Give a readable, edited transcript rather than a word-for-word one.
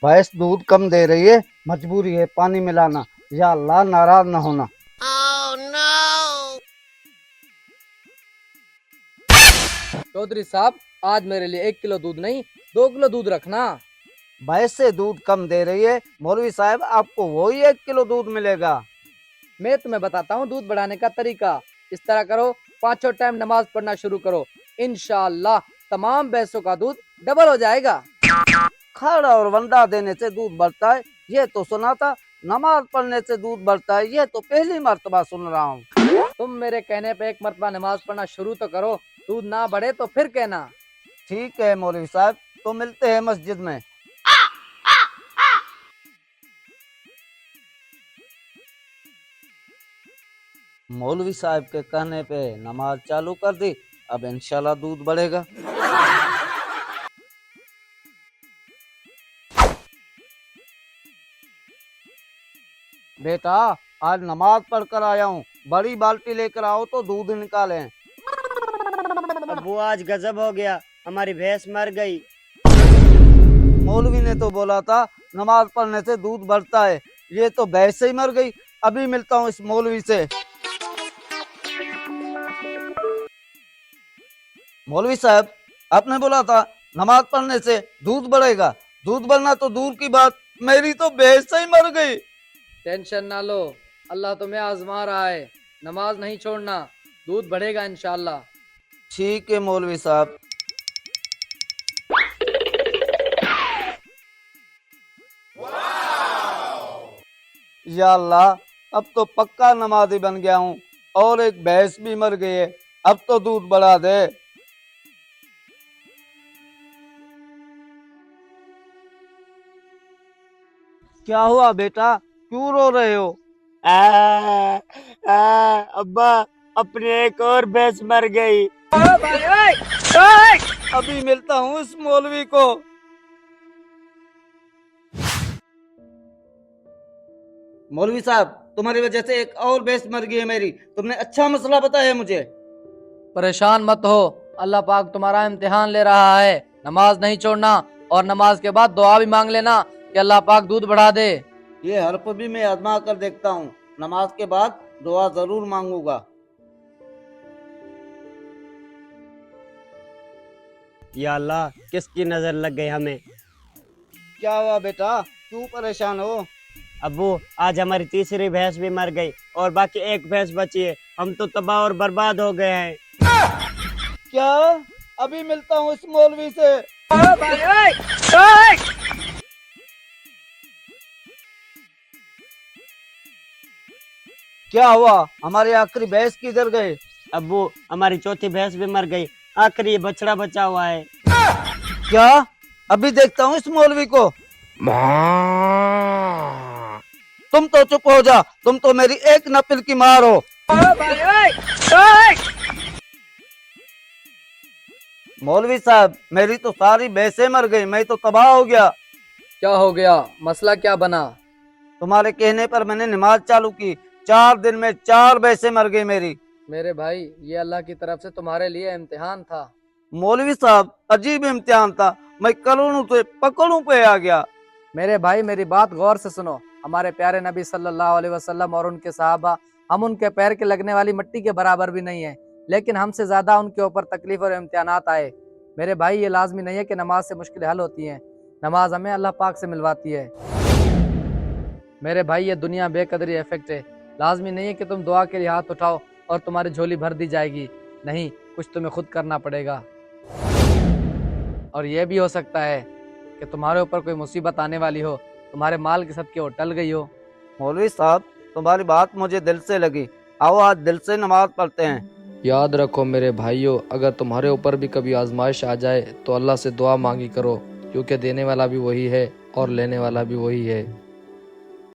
भैंस दूध कम दे रही है, मजबूरी है पानी मिलाना। या अल्लाह नाराज ना होना। चौधरी साहब, आज मेरे लिए 1 किलो दूध नहीं 2 किलो दूध रखना। भैंस से दूध कम दे रही है मौलवी साहब, आपको वही 1 किलो दूध मिलेगा। मैं तुम्हें बताता हूँ दूध बढ़ाने का तरीका। इस तरह करो, 5 टाइम नमाज पढ़ना शुरू करो, इंशाअल्लाह तमाम भैंसों का दूध डबल हो जाएगा। खड़ा और वंडा देने से दूध बढ़ता है ये तो सुना था, नमाज पढ़ने से दूध बढ़ता है ये तो पहली मर्तबा सुन रहा हूँ। तुम मेरे कहने पे एक मरतबा नमाज पढ़ना शुरू तो करो, दूध ना बढ़े तो फिर कहना। ठीक है मौलवी साहब, तो मिलते हैं मस्जिद में। मौलवी साहब के कहने पे नमाज चालू कर दी, अब इंशाल्लाह दूध बढ़ेगा। बेटा आज नमाज पढ़ कर आया हूँ, बड़ी बाल्टी लेकर आओ तो दूध निकालें। अब्बू आज गजब हो गया, हमारी भैंस मर गई। मौलवी ने तो बोला था नमाज पढ़ने से दूध बढ़ता है, ये तो भैंस ही मर गई। अभी मिलता हूँ इस मौलवी से। मौलवी साहब, आपने बोला था नमाज पढ़ने से दूध बढ़ेगा, दूध बढ़ना तो दूर की बात, मेरी तो भैंस ही मर गई। टेंशन ना लो, अल्लाह तुम्हें आजमा रहा है, नमाज नहीं छोड़ना, दूध बढ़ेगा इंशाअल्लाह। ठीक है मौलवी साहब। या अल्लाह, अब तो पक्का नमाजी बन गया हूँ और एक भैंस भी मर गई है, अब तो दूध बढ़ा दे। क्या हुआ बेटा, क्यों रो रहे हो? आ, अब्बा अपनी एक और भैंस मर गई। अभी मिलता हूँ इस मौलवी को। मौलवी साहब, तुम्हारी वजह से एक और भैंस मर गई है मेरी, तुमने अच्छा मसला बताया मुझे। परेशान मत हो, अल्लाह पाक तुम्हारा इम्तिहान ले रहा है। नमाज नहीं छोड़ना और नमाज के बाद दुआ भी मांग लेना कि अल्लाह पाक दूध बढ़ा दे। ये हर्फ भी मैं आजमा कर देखता हूँ, नमाज के बाद दुआ जरूर मांगूंगा। या अल्लाह, किसकी नजर लग गई हमें। क्या हुआ बेटा, क्यों परेशान हो? अब्बू आज हमारी तीसरी भैंस भी मर गई और बाकी एक भैंस बची है, हम तो तबाह और बर्बाद हो गए हैं। क्या? अभी मिलता हूँ इस मौलवी से। क्या हुआ, हमारे आखिरी भैंस किधर गए? अब्बू हमारी चौथी भैंस भी मर गई, आखिरी ये बछड़ा बचा हुआ है। क्या? अभी देखता हूँ इस मौलवी को। तुम तो चुप हो जा, तुम तो मेरी एक नपिल की मार हो। मौलवी साहब, मेरी तो सारी भैंसें मर गई, मैं तो तबाह हो गया। क्या हो गया, मसला क्या बना? तुम्हारे कहने पर मैंने नमाज चालू की, 4 दिन में 4 भैंसें मर गई मेरी। मेरे भाई, ये अल्लाह की तरफ से तुम्हारे लिए इम्तिहान था। मौलवी साहब, अजीब इम्तिहान था, मैं करोड़ों से पकड़ों पे आ गया। मेरे भाई मेरी बात गौर से सुनो, हमारे प्यारे नबी सल्लल्लाहु अलैहि वसल्लम और उनके सहाबा, हम उनके पैर के लगने वाली मिट्टी के बराबर भी नहीं है, लेकिन हमसे ज्यादा उनके ऊपर तकलीफ और इम्तिहानात आए। मेरे भाई, ये लाजमी नहीं है कि नमाज से मुश्किलें हल होती हैं, नमाज हमें अल्लाह पाक से मिलवाती है। मेरे भाई, ये दुनिया बेकदरी इफेक्ट है, लाजमी नहीं है कि तुम दुआ के लिए हाथ उठाओ और तुम्हारी झोली भर दी जाएगी, नहीं, कुछ तुम्हें खुद करना पड़ेगा। और यह भी हो सकता है कि तुम्हारे ऊपर कोई मुसीबत आने वाली हो, तुम्हारे माल की सबकी वो टल गई हो। मौलवी साहब, तुम्हारी बात मुझे दिल से लगी, आओ आज दिल से नमाज पढ़ते हैं। याद रखो मेरे भाइयों, अगर तुम्हारे ऊपर भी कभी आजमाइश आ जाए तो अल्लाह से दुआ मांगी करो, क्योंकि देने वाला भी वही है और लेने वाला भी वही है।